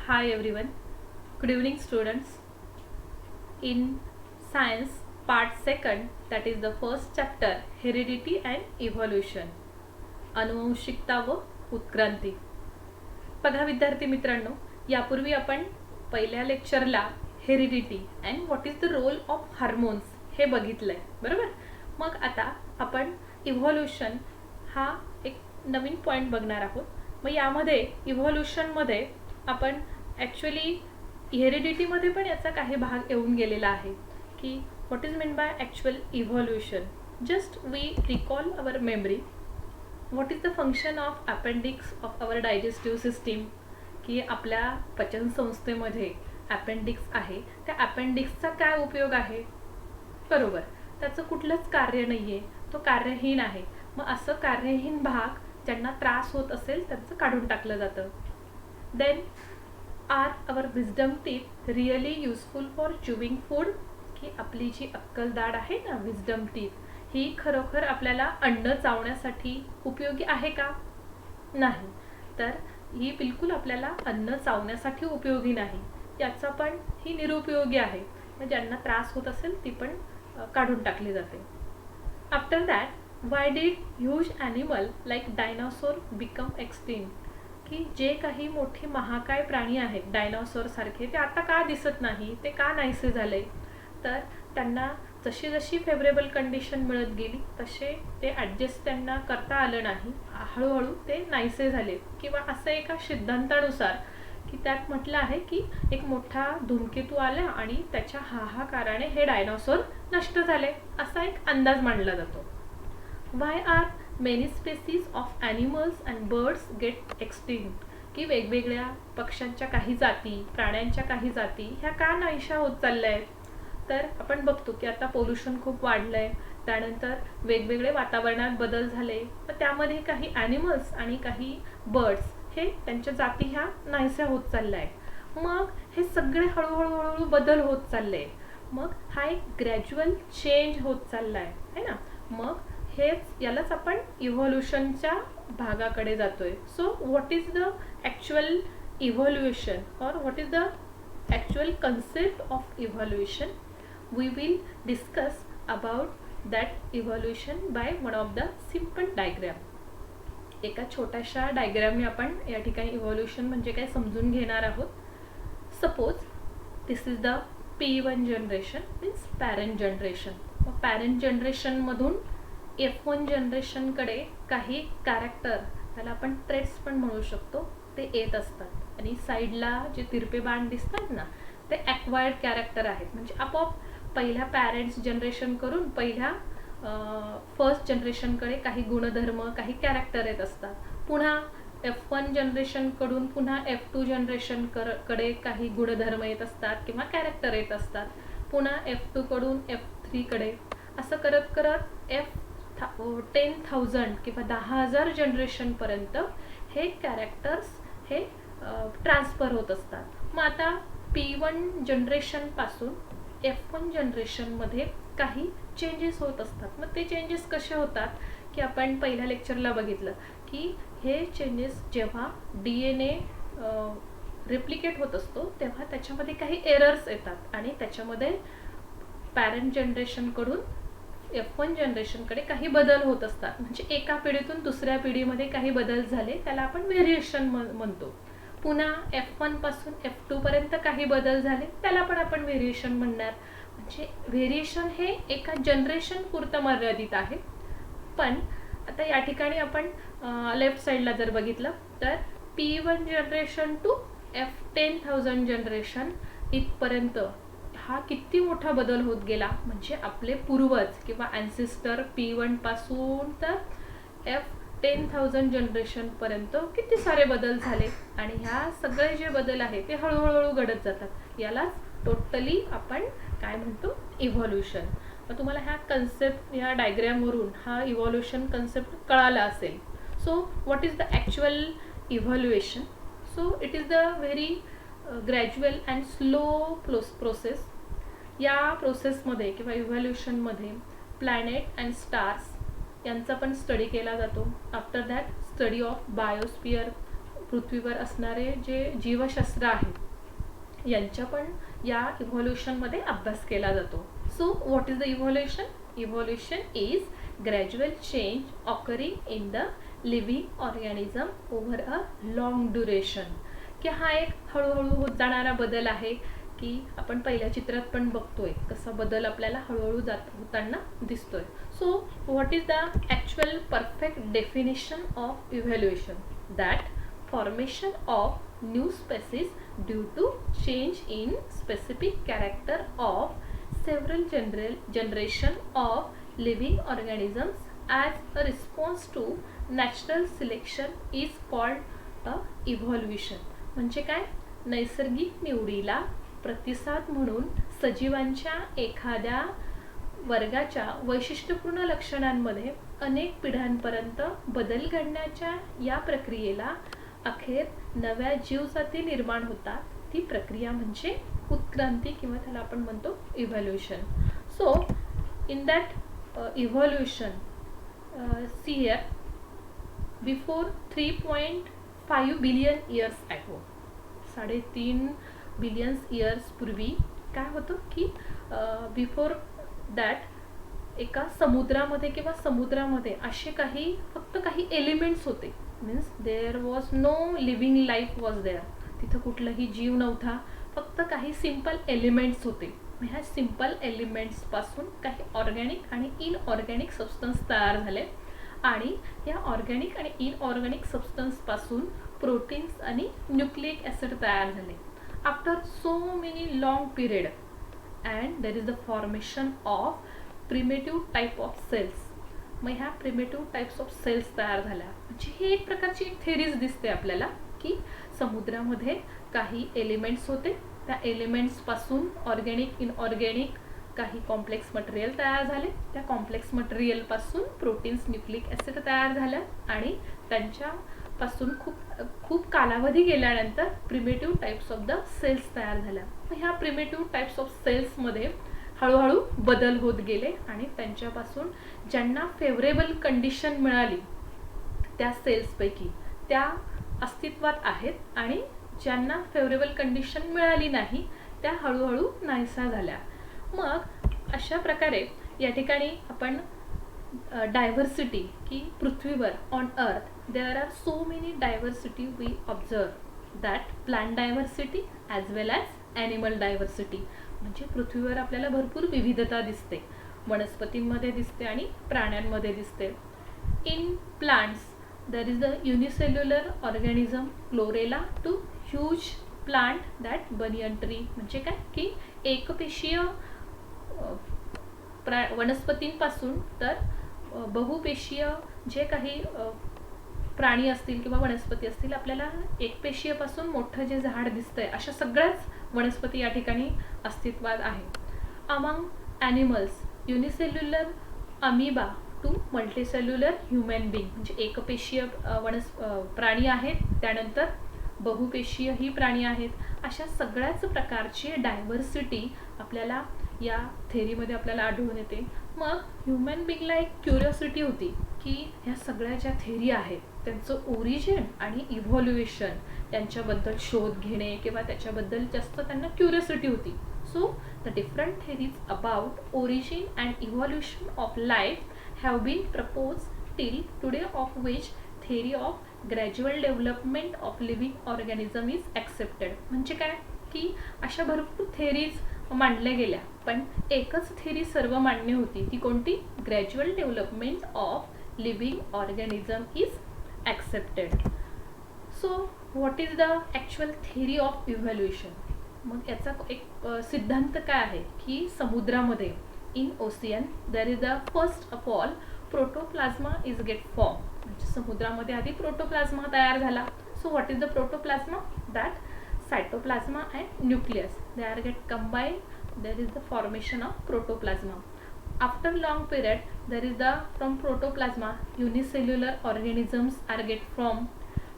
Hi everyone. Good evening students. In science part 2nd, that is the first chapter, heredity and evolution, अनुवंशिकता व उत्क्रांती. बघा विद्यार्थी मित्रांनो, यापूर्वी आपण पहिल्या लेक्चरला heredity and what is the role of hormones हे बघितलंय, बरोबर. मग आता आपण इव्हॉल्युशन हा एक नवीन पॉईंट बघणार आहोत. मग यामध्ये इव्हॉल्युशनमध्ये आपण ॲक्च्युली हेरिडिटीमध्ये पण याचा काही भाग येऊन गेलेला आहे की what is mean by actual evolution. Just we recall our memory. What is the function of appendix of our digestive system, की आपल्या पचनसंस्थेमध्ये अपेंडिक्स आहे. त्या अपेंडिक्सचा काय उपयोग आहे, बरोबर. त्याचं कुठलंच कार्य नाही आहे, तो कार्यहीन आहे. मग असं कार्यहीन भाग ज्यांना त्रास होत असेल त्यांचं काढून टाकलं जातं. Then are our wisdom teeth really useful for chewing food, की आपली जी अक्कलदाढ आहे ना, विजडम टीथ, ही खरोखर आपल्याला अन्न चावण्यासाठी उपयोगी आहे का? नाही. तर ही बिलकुल आपल्याला अन्न चावण्यासाठी उपयोगी नाही. याचा पण ही निरुपयोगी आहे. ज्यांना त्रास होत असेल ती पण काढून टाकली जाते. After that, why did huge animal like dinosaur become extinct, की जे काही मोठे महाकाय प्राणी आहेत डायनासोर सारखे, ते आता का दिसत नाही, ते का नाहीसे झाले? तर त्यांना जशी जशी फेवरेबल कंडिशन मिळत गेली तसे ते ॲडजस्ट त्यांना करता आलं नाही. हळूहळू ते नाहीसे झाले. किंवा असं एका सिद्धांतानुसार की त्यात म्हटलं आहे की एक मोठा धूमकेतू आला आणि त्याच्या हाहाकाराने हे डायनासोर नष्ट झाले, असा एक अंदाज मांडला जातो. Why are many species of animals and birds get extinct, की वेगवेगळ्या पक्ष्यांच्या काही जाती, प्राण्यांच्या काही जाती ह्या का नाहीशा होत चालल्या आहेत? तर आपण बघतो की आता पोल्युशन खूप वाढलं आहे, त्यानंतर वेगवेगळे वातावरणात बदल झाले, तर त्यामध्ये काही ॲनिमल्स आणि काही बर्ड्स हे त्यांच्या जाती ह्या नाहीशा होत चालल्या आहेत. मग हे सगळे हळूहळू हळूहळू बदल होत चालले. मग हा एक ग्रॅज्युअल चेंज होत चालला आहे ना. मग हेच यालाच आपण इव्हॉल्युशनच्या भागाकडे जातोय. So what is the actual evolution और what is the actual concept of evolution? We will discuss about that evolution by one of the simple diagram. एका छोट्याशा डायग्रामने आपण या ठिकाणी इव्हॉल्युशन म्हणजे काय समजून घेणार आहोत. Suppose this is the P1 generation, means parent generation. मग पॅरेंट जनरेशनमधून F1 जनरेशनकडे काही कॅरेक्टर, त्याला आपण ट्रेट्स पण म्हणू शकतो, ते येत असतात. आणि साईडला जे तिरपे बाण दिसतात ना, ते ॲक्वायर्ड कॅरेक्टर आहेत. म्हणजे आपोआप पहिल्या पॅरेंट्स जनरेशन करून पहिल्या फर्स्ट जनरेशनकडे काही गुणधर्म, काही कॅरेक्टर येत असतात. पुन्हा F1 जनरेशनकडून पुन्हा F2 जनरेशनकडे काही गुणधर्म येत असतात किंवा कॅरेक्टर येत असतात. पुन्हा F2 कडून F3 कडे, असं करत करत 10,000 किंवा 10,000 जनरेशनपर्यंत हे कॅरेक्टर्स हे ट्रान्सफर होत असतात. मग आता P1 जनरेशनपासून F1 जनरेशनमध्ये काही चेंजेस होत असतात. मग ते चेंजेस कसे होतात, की आपण पहिल्या लेक्चरला बघितलं की हे चेंजेस जेव्हा DNA रिप्लिकेट होत असतो तेव्हा त्याच्यामध्ये काही एरर्स येतात आणि त्याच्यामध्ये पॅरेंट जनरेशनकडून F1 जनरेशनकडे काही बदल होत असतात. म्हणजे एका पिढीतून दुसऱ्या पिढीमध्ये काही बदल झाले, त्याला आपण व्हेरिएशन म्हणतो. पुन्हा F1 पासून F2 पर्यंत काही बदल झाले, त्याला पण आपण व्हेरिएशन म्हणणार. म्हणजे व्हेरिएशन हे एका जनरेशन पुरतं मर्यादित आहे. पण आता या ठिकाणी आपण लेफ्ट साईडला जर बघितलं तर P1 generation to F10,000 generation इथपर्यंत हा किती मोठा बदल होत गेला. म्हणजे आपले पूर्वज किंवा ॲन्सिस्टर P1 पासून तर F10,000 जनरेशनपर्यंत किती सारे बदल झाले. आणि ह्या सगळे जे बदल आहे ते हळूहळू घडत जातात. यालाच टोटली आपण काय म्हणतो, इव्हॉल्युशन. मग तुम्हाला ह्या कन्सेप्ट, ह्या डायग्रामवरून हा इव्हॉल्युशन कन्सेप्ट कळाला असेल. So what is the actual evolution? So it is the very gradual and slow process. या प्रोसेसमध्ये किंवा इव्हॉल्युशनमध्ये प्लॅनेट अँड स्टार्स यांचा पण स्टडी केला जातो. After that study of biosphere, पृथ्वीवर असणारे जे जीवशास्त्र आहेत यांच्या पण या इव्हॉल्युशनमध्ये अभ्यास केला जातो. So what is the evolution? Evolution is gradual change occurring in the living organism over a long duration. की हा एक हळूहळू होत जाणारा बदल आहे की आपण पहिल्या चित्रात पण बघतोय कसा बदल आपल्याला हळूहळू होताना दिसतोय. So what is the actual perfect definition of evaluation? That formation of new species due to change in specific character of several generation of living organisms as a response to natural selection is called a evolution. म्हणजे काय? नैसर्गिक निवडीला प्रतिसाद म्हणून सजीवांच्या एखाद्या वर्गाच्या वैशिष्ट्यपूर्ण लक्षणांमध्ये अनेक पिढ्यांपर्यंत बदल घडण्याच्या या प्रक्रियेला अखेर नव्या जीवजाती निर्माण होतात. ती प्रक्रिया म्हणजे उत्क्रांती किंवा त्याला आपण म्हणतो evaluation. So in that evaluation see here before 3.5 billion years ago, 3.5 billion years पूर्वी काय होतं की बिफोर दॅट एका समुद्रामध्ये किंवा समुद्रामध्ये असे फक्त काही एलिमेंट्स होते. Means there was no living life was there. तिथं कुठलाही जीव नव्हता, फक्त काही सिम्पल एलिमेंट्स होते. ह्या सिम्पल एलिमेंट्सपासून काही ऑर्गॅनिक आणि इनऑर्गॅनिक सबस्टन्स तयार झाले आणि या ऑर्गॅनिक आणि इनऑर्गॅनिक सबस्टन्सपासून प्रोटीन्स आणि न्यूक्लिक ॲसिड तयार झाले. After so many long period and there is the formation of primitive type of cells. मग ह्या प्रिमेटिव्ह टाइप्स ऑफ सेल्स तयार झाल्या. म्हणजे ही एक प्रकारची एक थेरीज दिसते आपल्याला की समुद्रामध्ये काही एलिमेंट्स होते, त्या एलिमेंट्सपासून ऑर्गॅनिक इनऑर्गॅनिक काही कॉम्प्लेक्स मटेरियल तयार झाले. त्या कॉम्प्लेक्स मटेरियलपासून प्रोटीन्स न्यूक्लिक ॲसिड तयार झाल्या आणि त्यांच्यापासून खूप कालावधी गेल्यानंतर primitive types of the cells तयार झाल्या. मग ह्या प्रिमेटिव्ह टाइप्स ऑफ सेल्समध्ये हळूहळू बदल होत गेले आणि त्यांच्यापासून ज्यांना फेवरेबल कंडिशन मिळाली त्या सेल्सपैकी त्या अस्तित्वात आहेत आणि ज्यांना फेवरेबल कंडिशन मिळाली नाही त्या हळूहळू नाहीसा झाल्या. मग अशा प्रकारे या ठिकाणी आपण डायव्हर्सिटी की पृथ्वीवर on earth there are so many diversity we observe that plant diversity as well as animal diversity. म्हणजे पृथ्वीवर आपल्याला भरपूर विविधता दिसते, वनस्पतींमध्ये दिसते आणि प्राण्यांमध्ये दिसते. In plants there is the unicellular organism chlorella to huge plant that banyan tree. म्हणजे काय की एकपेशीय वनस्पतींपासून तर बहुपेशीय जे काही प्राणी असतील किंवा वनस्पती असतील आपल्याला एकपेशीयपासून मोठं जे झाड दिसतंय अशा सगळ्याच वनस्पती या ठिकाणी अस्तित्वात आहे. Among animals unicellular amoeba to multicellular human being. म्हणजे एकपेशीय प्राणी आहेत, त्यानंतर बहुपेशीय ही प्राणी आहेत. अशा सगळ्याच प्रकारची डायव्हर्सिटी आपल्याला या थेरीमध्ये आपल्याला आढळून येते. मग ह्युमन बिंगला एक क्युरिओसिटी होती की ह्या सगळ्या ज्या थेरी आहेत त्यांचं ओरिजिन आणि इव्हॉल्युएशन यांच्याबद्दल शोध घेणे किंवा त्याच्याबद्दल जास्त त्यांना क्युरिओसिटी होती. So the different theories about origin and evolution of life have been propose till today, of which theory of gradual development of living organism is accepted. म्हणजे काय की अशा भरपूर थेरीज मांडल्या गेल्या पण एकच थेरी सर्व मान्य होती. ती कोणती? Gradual development of living organism is accepted. So what is the actual theory of evolution? मग याचा एक सिद्धांत काय आहे की समुद्रामध्ये in ocean there is the first of all protoplasm is get form. म्हणजे समुद्रामध्ये आधी प्रोटोप्लाझ्मा तयार झाला. So what is the protoplasm? That cytoplasma and nucleus, they are get combined, there is the formation of protoplasma. After long period there is the from protoplasma unicellular organisms are get formed,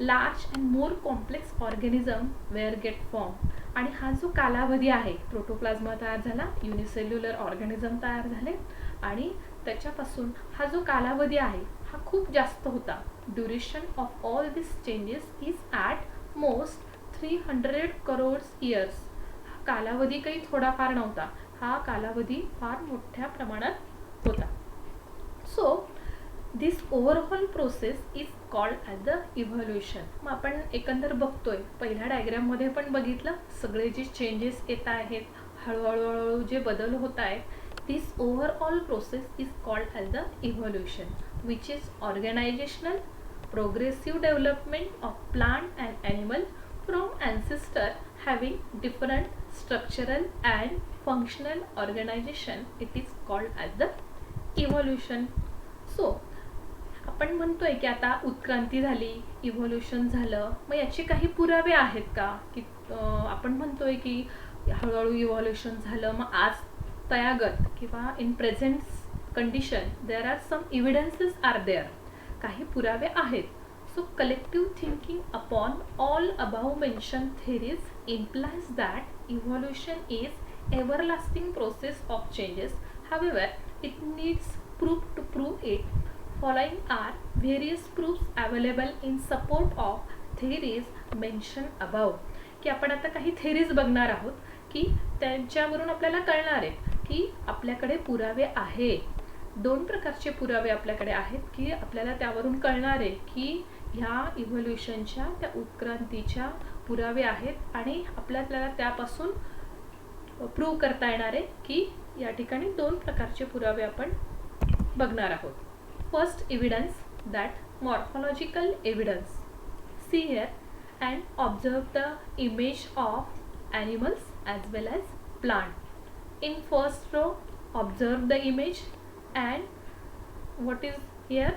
large and more complex organism were get formed. आणि हा जो कालावधी आहे प्रोटोप्लाझ्मा तयार झाला, unicellular organism तयार झाले आणि त्याच्यापासून हा जो कालावधी आहे हा खूप जास्त होता. Duration of all this changes is at almost 300 crores years. हा कालावधी काही थोडाफार नव्हता, हा कालावधी फार मोठ्या प्रमाणात होता. So this overall process is called as the evolution. मग आपण एकंदर बघतोय, पहिल्या डायग्राममध्ये पण बघितलं, सगळे जे चेंजेस येत आहेत, हळूहळू जे बदल होत आहेत, this overall process is called as the evolution, which is organizational progressive development of plant and animal from ancestor having different structural and functional organization. It is called as the evolution. So आपण म्हणतोय की आता उत्क्रांती झाली, evolution झालं, मग याचे काही पुरावे आहेत का, की आपण म्हणतोय की हळूहळू इव्होल्युशन झालं, मग आज तयागत किंवा in present condition there are some evidences are there, काही पुरावे आहेत. So collective thinking upon all above mention theories implies that evolution is everlasting process of changes. However it needs proof to prove it. Following are various proofs available in support of theories mentioned above. की आपण आता काही theories बघणार आहोत की त्यांच्यावरून आपल्याला कळणार आहे की आपल्याकडे पुरावे आहे. दोन प्रकारचे पुरावे आपल्याकडे आहेत की आपल्याला त्यावरून कळणार आहे की ह्या इव्होल्युशनच्या, त्या उत्क्रांतीच्या पुरावे आहेत आणि आपल्याला त्यापासून प्रूव्ह करता येणार आहे की या ठिकाणी दोन प्रकारचे पुरावे आपण बघणार आहोत. First evidence, that morphological evidence. See here and observe the image of animals as well as plant. In first row, observe the image and what is here,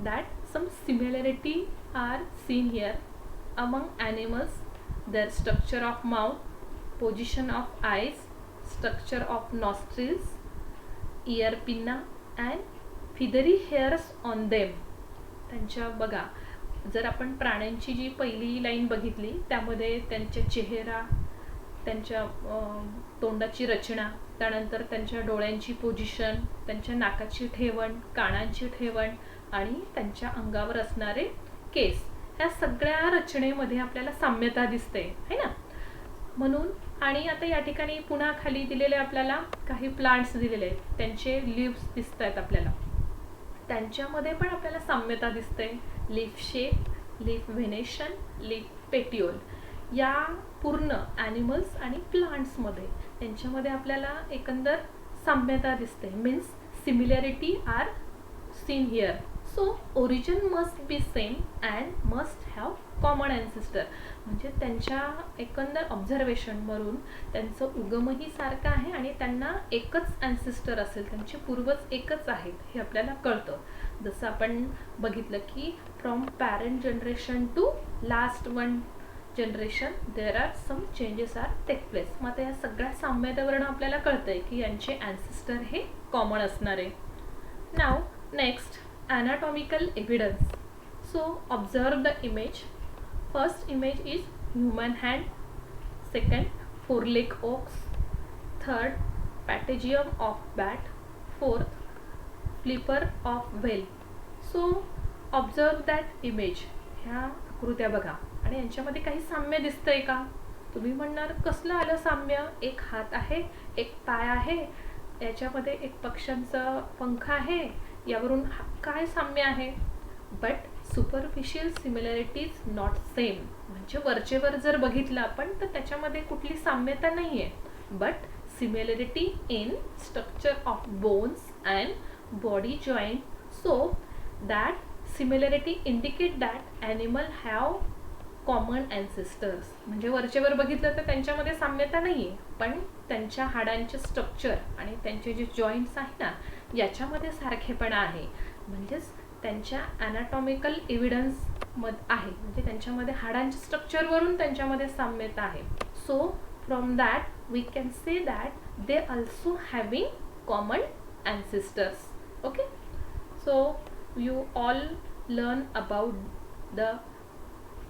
that some similarity are seen here among animals. Their structure of mouth, position of eyes, structure of nostrils, ear pinna and feathery hairs on them. त्यांच्या बघा, जर आपण प्राण्यांची जी पहिली line बघितली त्यामध्ये त्यांच्या चेहरा, त्यांच्या तोंडाची रचना, त्यानंतर त्यांच्या डोळ्यांची पोझिशन, त्यांच्या नाकाची ठेवण, कानांची ठेवण आणि त्यांच्या अंगावर असणारे केस, ह्या सगळ्या रचनेमध्ये आपल्याला साम्यता दिसते है ना. म्हणून आणि आता या ठिकाणी पुन्हा खाली दिलेले आपल्याला काही प्लांट्स दिलेले आहेत, त्यांचे लिव्स दिसत आहेत आपल्याला, त्यांच्यामध्ये पण आपल्याला साम्यता दिसते. Leaf shape, leaf venation, leaf petiole, या पूर्ण ॲनिमल्स आणि प्लांट्समध्ये त्यांच्यामध्ये आपल्याला एकंदर साम्यता दिसते. Means similarity are seen here. So origin must be same and must have common ancestor. म्हणजे त्यांच्या एकंदर ऑब्झर्वेशनवरून त्यांचं उगमही सारखं आहे आणि त्यांना एकच ॲन्सेस्टर असेल, त्यांचे पूर्वज एकच आहेत हे आपल्याला कळतं. जसं आपण बघितलं की from parent generation to last one generation there are some changes are take place. मग आता या सगळ्या साम्यतेवरून आपल्याला कळतंय की यांचे ॲन्सेस्टर हे कॉमन असणार आहे. नाव next anatomical evidence. So observe the image. First image is human hand, second foreleg ox, third patagium of bat, fourth flipper of whale. So observe that image. ह्या आकृत्या बघा आणि यांच्यामध्ये काही साम्य दिसतंय का? तुम्ही म्हणणार कसलं आलं साम्य? एक हात आहे, एक पाय आहे, याच्यामध्ये एक पक्ष्यांचा पंख आहे, यावरून काय साम्य आहे? But superficial similarities not same. म्हणजे वरचेवर जर बघितलं आपण तर त्याच्यामध्ये कुठली साम्यता नाही आहे. But similarity in structure of bones and body joint. So that similarity indicate that animal have common ancestors. म्हणजे वरचेवर बघितलं तर त्यांच्यामध्ये साम्यता नाही आहे, पण त्यांच्या हाडांचे स्ट्रक्चर आणि त्यांचे जे जॉईंट्स आहे ना, याच्यामध्ये सारखेपणा आहे. म्हणजेच त्यांच्या ॲनाटॉमिकल एव्हिडन्स आहे, म्हणजे त्यांच्यामध्ये हाडांच्या स्ट्रक्चरवरून त्यांच्यामध्ये साम्यता आहे. So from that we can say that they also having common ancestors. Okay, so you all learn about the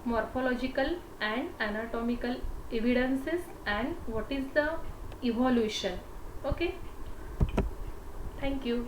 morphological and anatomical evidences and what is the evolution. Okay, thank you.